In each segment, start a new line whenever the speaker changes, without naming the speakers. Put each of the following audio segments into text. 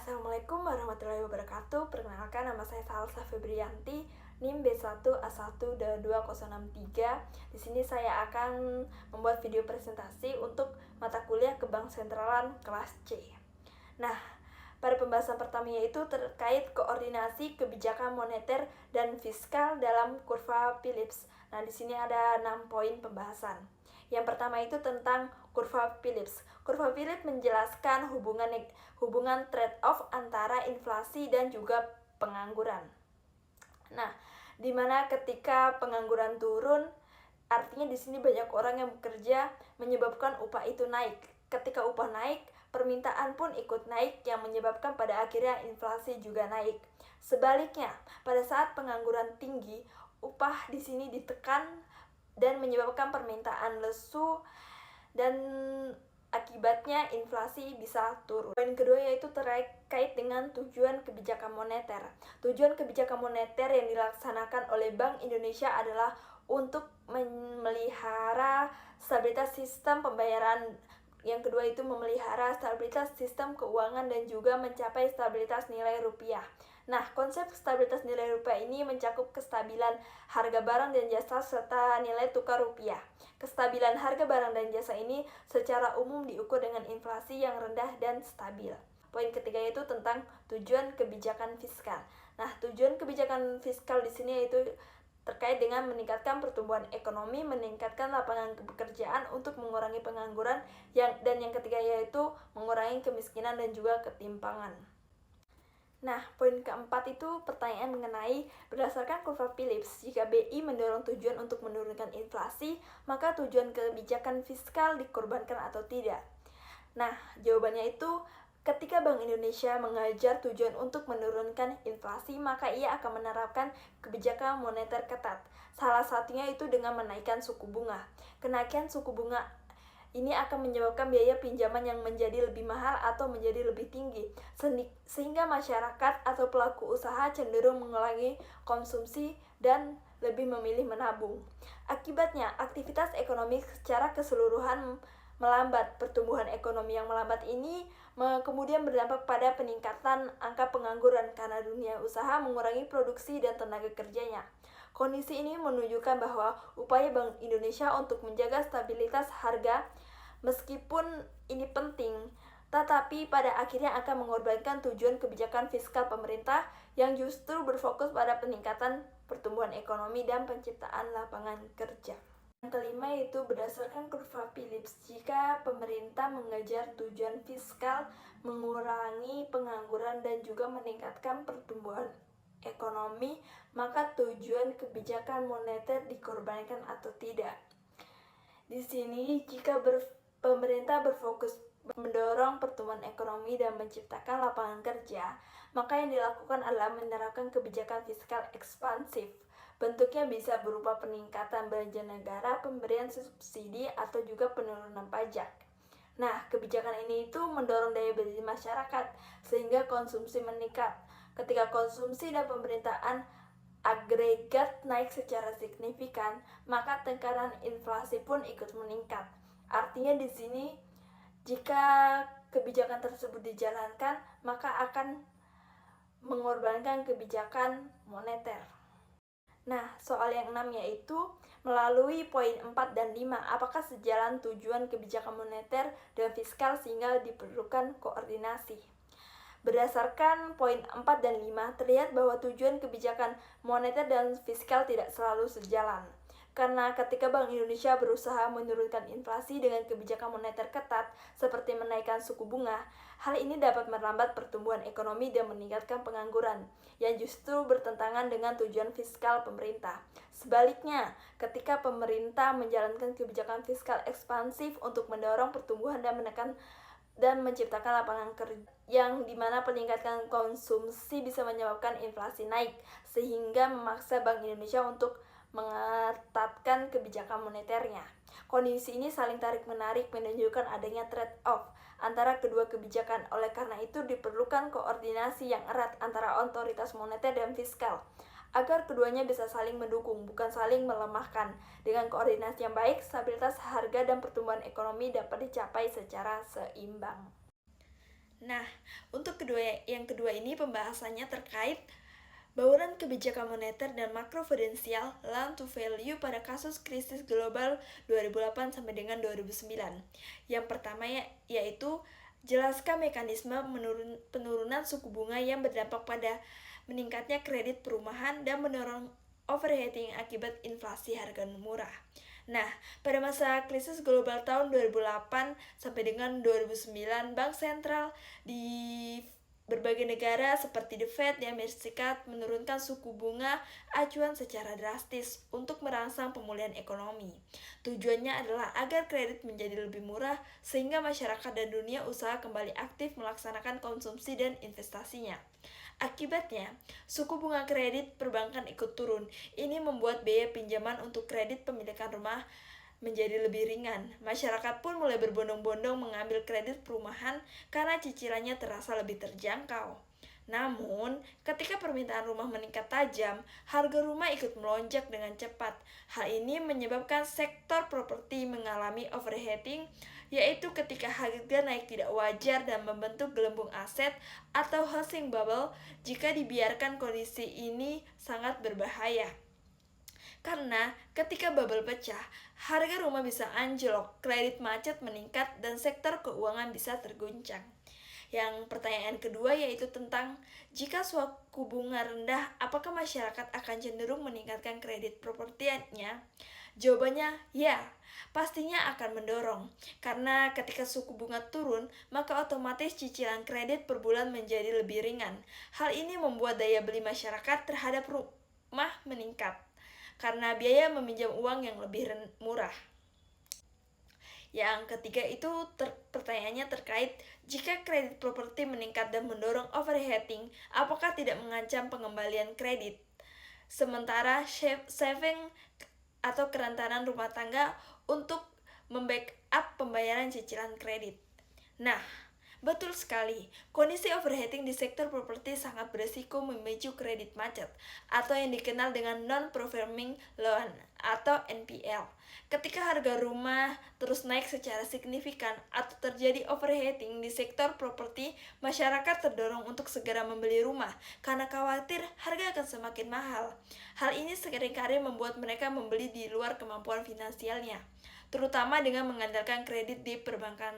Assalamualaikum warahmatullahi wabarakatuh. Perkenalkan, nama saya Salsa Febrianti, NIM B1A1222063. Di sini saya akan membuat video presentasi untuk mata kuliah Kebang Sentralan kelas C. Nah, pada pembahasan pertama yaitu terkait koordinasi kebijakan moneter dan fiskal dalam kurva Phillips. Nah, di sini ada 6 poin pembahasan. Yang pertama itu tentang kurva Phillips. Kurva Phillips menjelaskan hubungan trade-off antara inflasi dan juga pengangguran. Nah, di mana ketika pengangguran turun, artinya di sini banyak orang yang bekerja menyebabkan upah itu naik. Ketika upah naik, permintaan pun ikut naik yang menyebabkan pada akhirnya inflasi juga naik. Sebaliknya, pada saat pengangguran tinggi, upah di sini ditekan dan menyebabkan permintaan lesu dan akibatnya inflasi bisa turun. Poin kedua yaitu terkait dengan tujuan kebijakan moneter. Tujuan kebijakan moneter yang dilaksanakan oleh Bank Indonesia adalah untuk memelihara stabilitas sistem pembayaran. Yang kedua itu memelihara stabilitas sistem keuangan dan juga mencapai stabilitas nilai rupiah. Nah, konsep stabilitas nilai rupiah ini mencakup kestabilan harga barang dan jasa serta nilai tukar rupiah. Kestabilan harga barang dan jasa ini secara umum diukur dengan inflasi yang rendah dan stabil. Poin ketiga yaitu tentang tujuan kebijakan fiskal. Nah, tujuan kebijakan fiskal di sini yaitu terkait dengan meningkatkan pertumbuhan ekonomi, meningkatkan lapangan pekerjaan untuk mengurangi pengangguran, dan yang ketiga yaitu mengurangi kemiskinan dan juga ketimpangan. Nah, poin keempat itu pertanyaan mengenai berdasarkan kurva Phillips, jika BI mendorong tujuan untuk menurunkan inflasi, maka tujuan kebijakan fiskal dikorbankan atau tidak? Nah, jawabannya itu ketika Bank Indonesia mengajar tujuan untuk menurunkan inflasi, maka ia akan menerapkan kebijakan moneter ketat. Salah satunya itu dengan menaikkan suku bunga. Kenaikan suku bunga ini akan menyebabkan biaya pinjaman yang menjadi lebih mahal atau menjadi lebih tinggi, sehingga masyarakat atau pelaku usaha cenderung mengurangi konsumsi dan lebih memilih menabung. Akibatnya, aktivitas ekonomi secara keseluruhan melambat. Pertumbuhan ekonomi yang melambat ini kemudian berdampak pada peningkatan angka pengangguran karena dunia usaha mengurangi produksi dan tenaga kerjanya. Kondisi ini menunjukkan bahwa upaya Bank Indonesia untuk menjaga stabilitas harga meskipun ini penting, tetapi pada akhirnya akan mengorbankan tujuan kebijakan fiskal pemerintah yang justru berfokus pada peningkatan pertumbuhan ekonomi dan penciptaan lapangan kerja. Yang kelima yaitu berdasarkan kurva Phillips, jika pemerintah mengejar tujuan fiskal, mengurangi pengangguran dan juga meningkatkan pertumbuhan ekonomi, maka tujuan kebijakan moneter dikorbankan atau tidak. Di sini jika pemerintah berfokus mendorong pertumbuhan ekonomi dan menciptakan lapangan kerja, maka yang dilakukan adalah menerapkan kebijakan fiskal ekspansif. Bentuknya bisa berupa peningkatan belanja negara, pemberian subsidi, atau juga penurunan pajak. Nah, kebijakan ini itu mendorong daya beli masyarakat sehingga konsumsi meningkat. Ketika konsumsi dan pemerintahan agregat naik secara signifikan, maka tekanan inflasi pun ikut meningkat. Artinya di sini jika kebijakan tersebut dijalankan, maka akan mengorbankan kebijakan moneter. Nah, soal yang 6 yaitu melalui poin 4 dan 5, apakah sejalan tujuan kebijakan moneter dan fiskal sehingga diperlukan koordinasi? Berdasarkan poin 4 dan 5, terlihat bahwa tujuan kebijakan moneter dan fiskal tidak selalu sejalan. Karena ketika Bank Indonesia berusaha menurunkan inflasi dengan kebijakan moneter ketat, seperti menaikkan suku bunga, hal ini dapat merambat pertumbuhan ekonomi dan meningkatkan pengangguran, yang justru bertentangan dengan tujuan fiskal pemerintah. Sebaliknya, ketika pemerintah menjalankan kebijakan fiskal ekspansif untuk mendorong pertumbuhan dan menciptakan lapangan kerja, yang dimana peningkatan konsumsi bisa menyebabkan inflasi naik, sehingga memaksa Bank Indonesia untuk mengetatkan kebijakan moneternya. Kondisi ini saling tarik-menarik menunjukkan adanya trade-off antara kedua kebijakan. Oleh karena itu diperlukan koordinasi yang erat antara otoritas moneter dan fiskal agar keduanya bisa saling mendukung, bukan saling melemahkan. Dengan koordinasi yang baik, stabilitas harga dan pertumbuhan ekonomi dapat dicapai secara seimbang. Nah, untuk yang kedua ini pembahasannya terkait bauran kebijakan moneter dan makroprudensial loan to value pada kasus krisis global 2008 sampai dengan 2009. Yang pertama yaitu jelaskan mekanisme penurunan suku bunga yang berdampak pada meningkatnya kredit perumahan dan mendorong overheating akibat inflasi harga murah. Nah, pada masa krisis global tahun 2008 sampai dengan 2009, bank sentral di berbagai negara seperti The Fed di Amerika Serikat menurunkan suku bunga acuan secara drastis untuk merangsang pemulihan ekonomi. Tujuannya adalah agar kredit menjadi lebih murah sehingga masyarakat dan dunia usaha kembali aktif melaksanakan konsumsi dan investasinya. Akibatnya, suku bunga kredit perbankan ikut turun. Ini membuat biaya pinjaman untuk kredit pemilikan rumah menjadi lebih ringan. Masyarakat pun mulai berbondong-bondong mengambil kredit perumahan karena cicilannya terasa lebih terjangkau. Namun, ketika permintaan rumah meningkat tajam, harga rumah ikut melonjak dengan cepat. Hal ini menyebabkan sektor properti mengalami overheating, yaitu ketika harga naik tidak wajar dan membentuk gelembung aset atau housing bubble. Jika dibiarkan, kondisi ini sangat berbahaya. Karena ketika bubble pecah, harga rumah bisa anjlok, kredit macet meningkat, dan sektor keuangan bisa terguncang. Yang pertanyaan kedua yaitu tentang jika suku bunga rendah, apakah masyarakat akan cenderung meningkatkan kredit propertinya? Jawabannya ya, pastinya akan mendorong. Karena ketika suku bunga turun, maka otomatis cicilan kredit per bulan menjadi lebih ringan. Hal ini membuat daya beli masyarakat terhadap rumah meningkat karena biaya meminjam uang yang lebih murah. Yang ketiga itu pertanyaannya terkait jika kredit properti meningkat dan mendorong overheating, apakah tidak mengancam pengembalian kredit? Sementara saving atau kerentanan rumah tangga untuk membackup pembayaran cicilan kredit. Nah, betul sekali, kondisi overheating di sektor properti sangat beresiko memicu kredit macet atau yang dikenal dengan non-performing loan atau NPL. Ketika harga rumah terus naik secara signifikan atau terjadi overheating di sektor properti, masyarakat terdorong untuk segera membeli rumah karena khawatir harga akan semakin mahal. Hal ini seringkali membuat mereka membeli di luar kemampuan finansialnya, terutama dengan mengandalkan kredit di perbankan.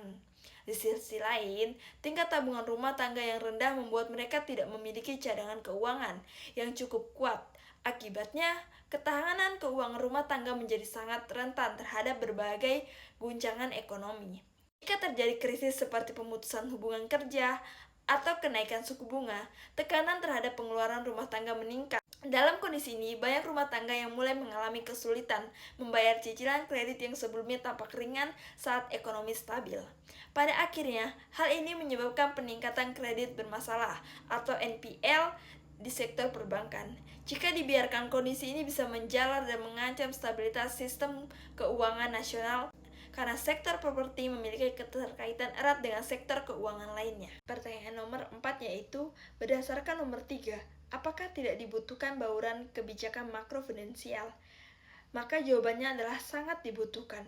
Di sisi lain, tingkat tabungan rumah tangga yang rendah membuat mereka tidak memiliki cadangan keuangan yang cukup kuat. Akibatnya, ketahanan keuangan rumah tangga menjadi sangat rentan terhadap berbagai guncangan ekonomi. Jika terjadi krisis seperti pemutusan hubungan kerja atau kenaikan suku bunga, tekanan terhadap pengeluaran rumah tangga meningkat. Dalam kondisi ini, banyak rumah tangga yang mulai mengalami kesulitan membayar cicilan kredit yang sebelumnya tampak ringan saat ekonomi stabil. Pada akhirnya, hal ini menyebabkan peningkatan kredit bermasalah atau NPL di sektor perbankan. Jika dibiarkan, kondisi ini bisa menjalar dan mengancam stabilitas sistem keuangan nasional karena sektor properti memiliki keterkaitan erat dengan sektor keuangan lainnya. Pertanyaan nomor 4 yaitu, berdasarkan nomor 3, apakah tidak dibutuhkan bauran kebijakan makroprudensial? Maka jawabannya adalah sangat dibutuhkan.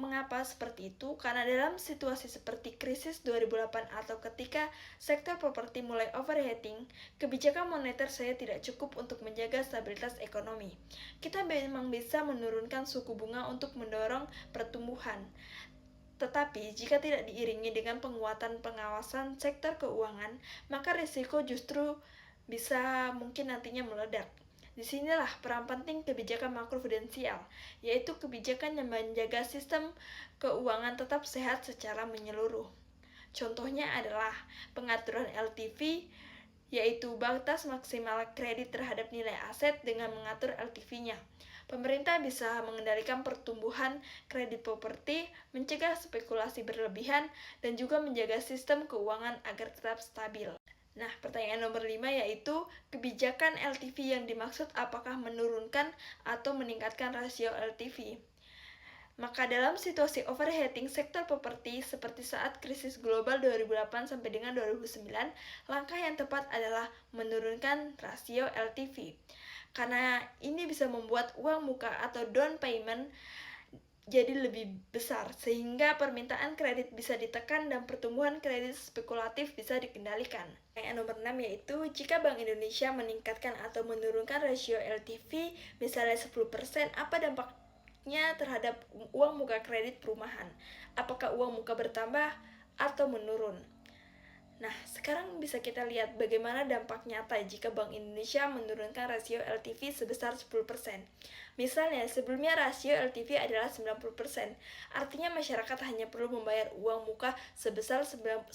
Mengapa seperti itu? Karena dalam situasi seperti krisis 2008 atau ketika sektor properti mulai overheating, kebijakan moneter saya tidak cukup untuk menjaga stabilitas ekonomi. Kita memang bisa menurunkan suku bunga untuk mendorong pertumbuhan. Tetapi jika tidak diiringi dengan penguatan pengawasan sektor keuangan, maka risiko justru bisa mungkin nantinya meledak. Disinilah peran penting kebijakan makroprudensial, yaitu kebijakan yang menjaga sistem keuangan tetap sehat secara menyeluruh. Contohnya adalah pengaturan LTV, yaitu batas maksimal kredit terhadap nilai aset dengan mengatur LTV-nya. Pemerintah bisa mengendalikan pertumbuhan kredit properti, mencegah spekulasi berlebihan, dan juga menjaga sistem keuangan agar tetap stabil. Nah, pertanyaan nomor 5 yaitu kebijakan LTV yang dimaksud apakah menurunkan atau meningkatkan rasio LTV. Maka dalam situasi overheating sektor properti seperti saat krisis global 2008 sampai dengan 2009, langkah yang tepat adalah menurunkan rasio LTV. Karena ini bisa membuat uang muka atau down payment jadi lebih besar, sehingga permintaan kredit bisa ditekan dan pertumbuhan kredit spekulatif bisa dikendalikan. Yang nomor 6 yaitu, jika Bank Indonesia meningkatkan atau menurunkan rasio LTV misalnya 10%, apa dampaknya terhadap uang muka kredit perumahan? Apakah uang muka bertambah atau menurun? Nah, sekarang bisa kita lihat bagaimana dampak nyata jika Bank Indonesia menurunkan rasio LTV sebesar 10%. Misalnya, sebelumnya rasio LTV adalah 90%, artinya masyarakat hanya perlu membayar uang muka sebesar 10%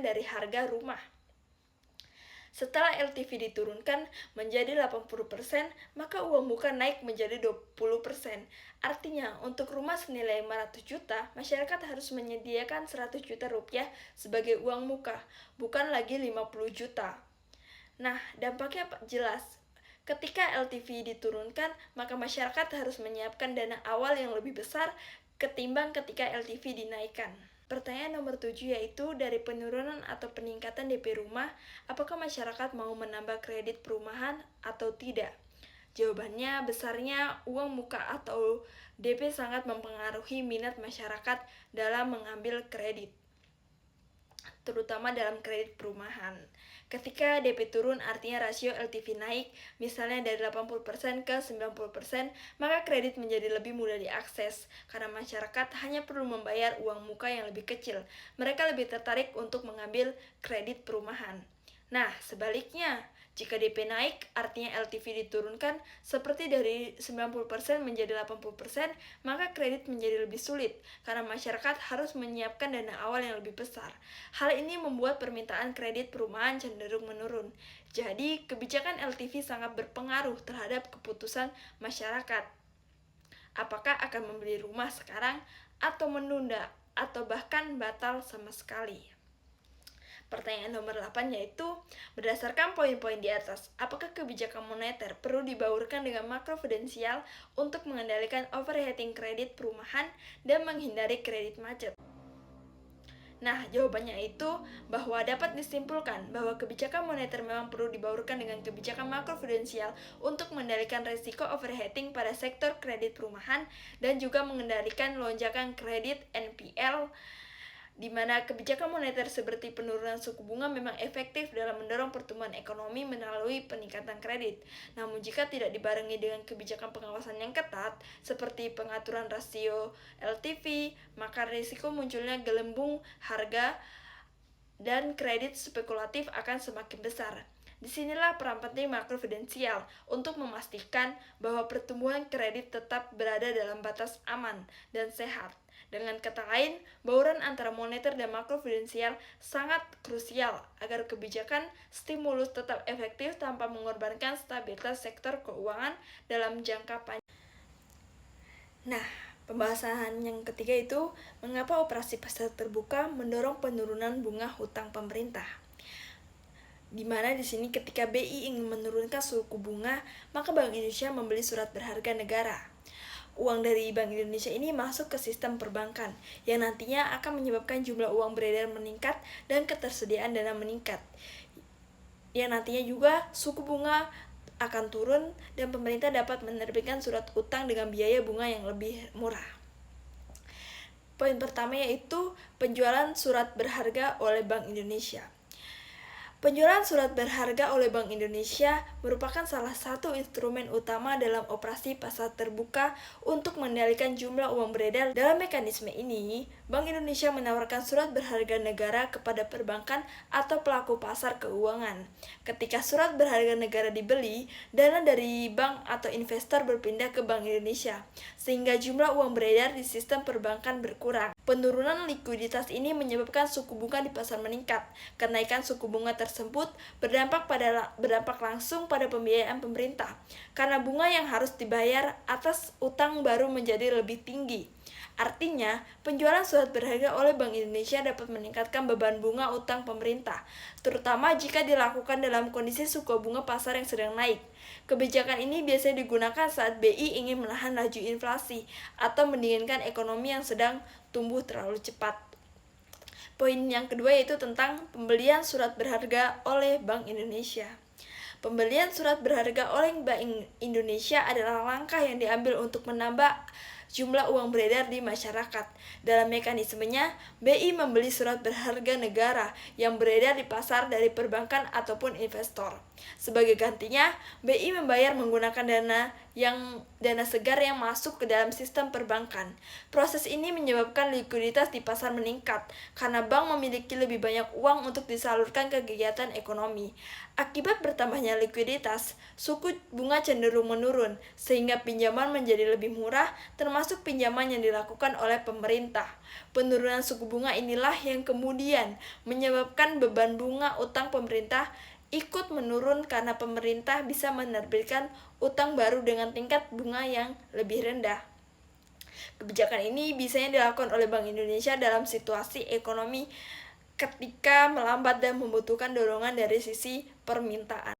dari harga rumah. Setelah LTV diturunkan menjadi 80%, maka uang muka naik menjadi 20%. Artinya, untuk rumah senilai 500 juta, masyarakat harus menyediakan 100 juta rupiah sebagai uang muka, bukan lagi 50 juta. Nah, dampaknya jelas. Ketika LTV diturunkan, maka masyarakat harus menyiapkan dana awal yang lebih besar ketimbang ketika LTV dinaikkan. Pertanyaan nomor 7 yaitu, dari penurunan atau peningkatan DP rumah, apakah masyarakat mau menambah kredit perumahan atau tidak? Jawabannya, besarnya uang muka atau DP sangat mempengaruhi minat masyarakat dalam mengambil kredit, terutama dalam kredit perumahan. Ketika DP turun artinya rasio LTV naik, misalnya dari 80% ke 90%, maka kredit menjadi lebih mudah diakses, karena masyarakat hanya perlu membayar uang muka yang lebih kecil. Mereka lebih tertarik untuk mengambil kredit perumahan. Nah, sebaliknya, jika DP naik, artinya LTV diturunkan seperti dari 90% menjadi 80%, maka kredit menjadi lebih sulit, karena masyarakat harus menyiapkan dana awal yang lebih besar. Hal ini membuat permintaan kredit perumahan cenderung menurun. Jadi, kebijakan LTV sangat berpengaruh terhadap keputusan masyarakat. Apakah akan membeli rumah sekarang, atau menunda, atau bahkan batal sama sekali? Pertanyaan nomor 8 yaitu, berdasarkan poin-poin di atas, apakah kebijakan moneter perlu dibaurkan dengan makroprudensial untuk mengendalikan overheating kredit perumahan dan menghindari kredit macet? Nah, jawabannya itu bahwa dapat disimpulkan bahwa kebijakan moneter memang perlu dibaurkan dengan kebijakan makroprudensial untuk mengendalikan risiko overheating pada sektor kredit perumahan dan juga mengendalikan lonjakan kredit NPL, di mana kebijakan moneter seperti penurunan suku bunga memang efektif dalam mendorong pertumbuhan ekonomi melalui peningkatan kredit. Namun jika tidak dibarengi dengan kebijakan pengawasan yang ketat, seperti pengaturan rasio LTV, maka risiko munculnya gelembung harga dan kredit spekulatif akan semakin besar. Disinilah peran penting makroprudensial untuk memastikan bahwa pertumbuhan kredit tetap berada dalam batas aman dan sehat. Dengan kata lain, bauran antara moneter dan makroprudensial sangat krusial agar kebijakan stimulus tetap efektif tanpa mengorbankan stabilitas sektor keuangan dalam jangka panjang. Nah, pembahasan yang ketiga itu, mengapa operasi pasar terbuka mendorong penurunan bunga hutang pemerintah? Di mana di sini ketika BI ingin menurunkan suku bunga, maka Bank Indonesia membeli surat berharga negara. Uang dari Bank Indonesia ini masuk ke sistem perbankan, yang nantinya akan menyebabkan jumlah uang beredar meningkat dan ketersediaan dana meningkat. Yang nantinya juga suku bunga akan turun dan pemerintah dapat menerbitkan surat utang dengan biaya bunga yang lebih murah. Poin pertama yaitu penjualan surat berharga oleh Bank Indonesia. Penjualan surat berharga oleh Bank Indonesia merupakan salah satu instrumen utama dalam operasi pasar terbuka untuk mengendalikan jumlah uang beredar. Dalam mekanisme ini, Bank Indonesia menawarkan surat berharga negara kepada perbankan atau pelaku pasar keuangan. Ketika surat berharga negara dibeli, dana dari bank atau investor berpindah ke Bank Indonesia, sehingga jumlah uang beredar di sistem perbankan berkurang. Penurunan likuiditas ini menyebabkan suku bunga di pasar meningkat. Kenaikan suku bunga tersebut berdampak langsung pada pembiayaan pemerintah, karena bunga yang harus dibayar atas utang baru menjadi lebih tinggi. Artinya, penjualan surat berharga oleh Bank Indonesia dapat meningkatkan beban bunga utang pemerintah, terutama jika dilakukan dalam kondisi suku bunga pasar yang sedang naik. Kebijakan ini biasanya digunakan saat BI ingin menahan laju inflasi atau mendinginkan ekonomi yang sedang tumbuh terlalu cepat. Poin yang kedua yaitu tentang pembelian surat berharga oleh Bank Indonesia. Pembelian surat berharga oleh Bank Indonesia adalah langkah yang diambil untuk menambah jumlah uang beredar di masyarakat. Dalam mekanismenya, BI membeli surat berharga negara yang beredar di pasar dari perbankan ataupun investor. Sebagai gantinya, BI membayar menggunakan dana segar yang masuk ke dalam sistem perbankan. Proses ini menyebabkan likuiditas di pasar meningkat karena bank memiliki lebih banyak uang untuk disalurkan ke kegiatan ekonomi. Akibat bertambahnya likuiditas, suku bunga cenderung menurun sehingga pinjaman menjadi lebih murah, termasuk pinjaman yang dilakukan oleh pemerintah. Penurunan suku bunga inilah yang kemudian menyebabkan beban bunga utang pemerintah ikut menurun karena pemerintah bisa menerbitkan utang baru dengan tingkat bunga yang lebih rendah. Kebijakan ini biasanya dilakukan oleh Bank Indonesia dalam situasi ekonomi ketika melambat dan membutuhkan dorongan dari sisi permintaan.